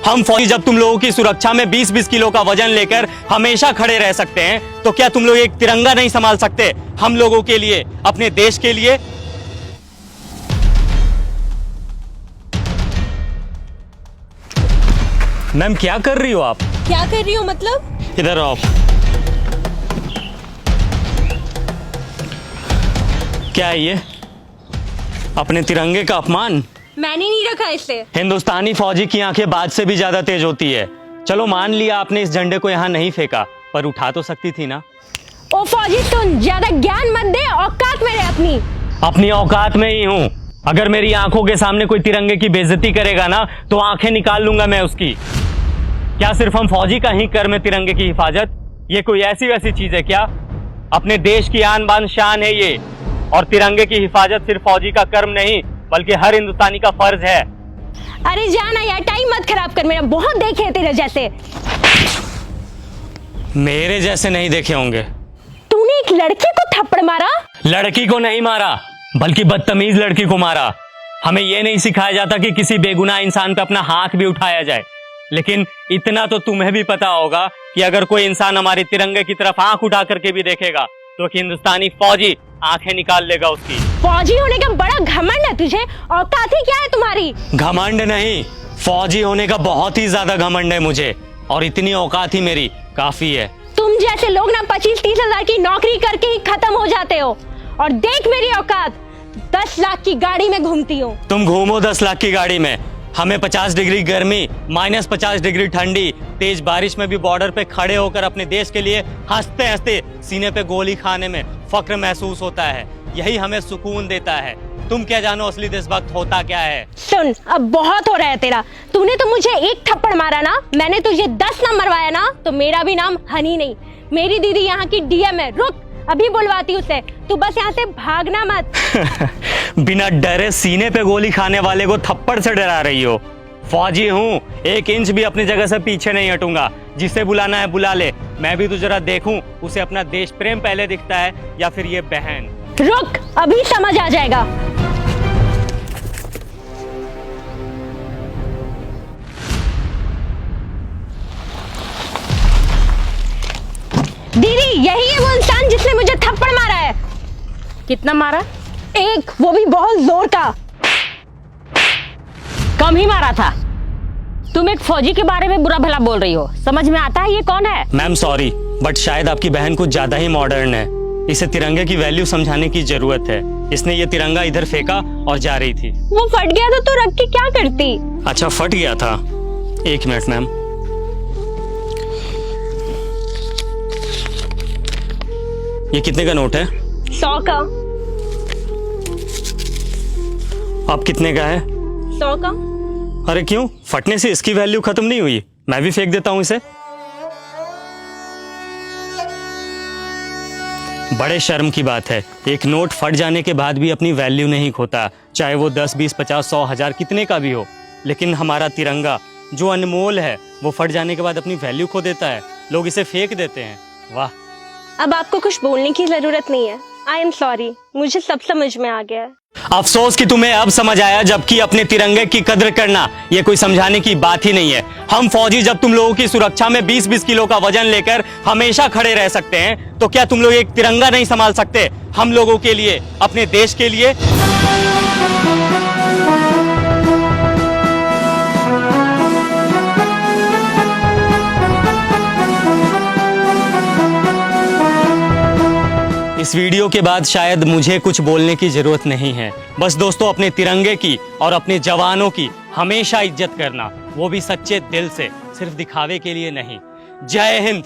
हम फौजी जब तुम लोगों की सुरक्षा में 20-20 किलो का वजन लेकर हमेशा खड़े रह सकते हैं, तो क्या तुम लोग एक तिरंगा नहीं संभाल सकते हम लोगों के लिए, अपने देश के लिए? मैम क्या कर रही हो आप? क्या कर रही हो मतलब? इधर आओ। क्या है ये? अपने तिरंगे का अपमान? मैंने नहीं रखा इसे। हिंदुस्तानी फौजी की आंखें बाज से भी ज्यादा तेज होती है। चलो मान लिया आपने इस झंडे को यहाँ नहीं फेंका, पर उठा तो सकती थी ना। ओ फौजी तुम ज्यादा ज्ञान मत दे, औकात में रह अपनी। अपनी औकात में ही हूँ। अगर मेरी आंखों के सामने कोई तिरंगे की बेइज्जती करेगा ना, तो आंखें निकाल लूंगा मैं उसकी। क्या सिर्फ हम फौजी का ही कर्म है तिरंगे की हिफाजत? ये कोई ऐसी वैसी चीज है क्या? अपने देश की आन बान शान है ये, और तिरंगे की हिफाजत सिर्फ फौजी का कर्म नहीं बल्कि हर हिंदुस्तानी का फर्ज है। अरे जाना यार, टाइम मत खराब कर मेरा, बहुत देखे हैं तेरे जैसे। मेरे जैसे नहीं देखे होंगे। तूने एक लड़के को थप्पड़ मारा? लड़की को नहीं मारा, बल्कि बदतमीज लड़की को मारा। हमें यह नहीं सिखाया जाता कि किसी बेगुनाह इंसान पे अपना हाथ भी उठाया जाए, लेकिन इतना तो तुम्हें भी पता होगा कि अगर कोई इंसान हमारे तिरंगे की तरफ आंख उठा करके भी देखेगा, तो हिंदुस्तानी फौजी आंखें निकाल लेगा उसकी। फौजी होने का बड़ा घमंड है तुझे, औकात ही क्या है तुम्हारी? घमंड नहीं, फौजी होने का बहुत ही ज्यादा घमंड है मुझे, और इतनी औकात ही मेरी काफी है। तुम जैसे लोग ना 25-30 हजार की नौकरी करके ही खत्म हो जाते हो, और देख मेरी औकात, 10 लाख की गाड़ी में घूमती हूँ। तुम घूमो 10 लाख की गाड़ी में, हमें 50 डिग्री गर्मी, -50 डिग्री ठंडी, तेज बारिश में भी बॉर्डर पे खड़े होकर अपने देश के लिए हंसते हंसते सीने पे गोली खाने में फक्र महसूस होता है। यही हमें सुकून देता है। तुम क्या जानो असली देशभक्त होता क्या है? सुन, अब बहुत हो रहा है तेरा। तूने तो मुझे एक थप्पड़ मारा ना, मैंने तुझे 10 ना मरवाया ना, तो मेरा भी नाम हनी नहीं। मेरी दीदी यहाँ की डीएम है। रुक, अभी बुलवाती उसे। तू बस यहाँ से भागना मत। बिना डरे सीने पे गोली खाने वाले को थप्पड़ से डरा रही हो? फौजी हूँ, 1 इंच भी अपनी जगह से पीछे नहीं हटूंगा। जिसे बुलाना है बुला ले। मैं भी तो जरा देखूं उसे अपना देश प्रेम पहले दिखता है या फिर ये बहन। रुक, अभी समझ आ जाएगा। दीदी, यही है वो इंसान जिसने मुझे थप्पड़ मारा है। कितना मारा? एक, वो भी बहुत जोर का। कम ही मारा था। तुम एक फौजी के बारे में बुरा भला बोल रही हो, समझ में आता है ये कौन है? मैम सॉरी, बट शायद आपकी बहन कुछ ज्यादा ही मॉडर्न है। इसे तिरंगे की वैल्यू समझाने की जरूरत है। इसने ये तिरंगा इधर फेंका और जा रही थी। वो फट गया तो तू रख के क्या करती? अच्छा, फट गया था। 1 मिनट मैम। ये कितने का नोट है? 100 का। अब कितने का है? 100 का। अरे क्यों, फटने से इसकी वैल्यू खत्म नहीं हुई? मैं भी फेंक देता हूं इसे। बड़े शर्म की बात है, एक नोट फट जाने के बाद भी अपनी वैल्यू नहीं खोता, चाहे वो 10, 20, 50, 100, 1000 कितने का भी हो। लेकिन हमारा तिरंगा जो अनमोल है, वो फट जाने के बाद अपनी वैल्यू खो देता है। लोग इसे फेंक देते हैं। वाह। अब आपको कुछ बोलने की जरूरत नहीं है। आई एम सॉरी, मुझे सब समझ में आ गया है। अफसोस कि तुम्हें अब समझ आया, जबकि अपने तिरंगे की कद्र करना ये कोई समझाने की बात ही नहीं है। हम फौजी जब तुम लोगों की सुरक्षा में 20-20 किलो का वजन लेकर हमेशा खड़े रह सकते हैं, तो क्या तुम लोग एक तिरंगा नहीं संभाल सकते हम लोगों के लिए, अपने देश के लिए? इस वीडियो के बाद शायद मुझे कुछ बोलने की जरूरत नहीं है। बस दोस्तों, अपने तिरंगे की और अपने जवानों की हमेशा इज्जत करना, वो भी सच्चे दिल से, सिर्फ दिखावे के लिए नहीं। जय हिंद।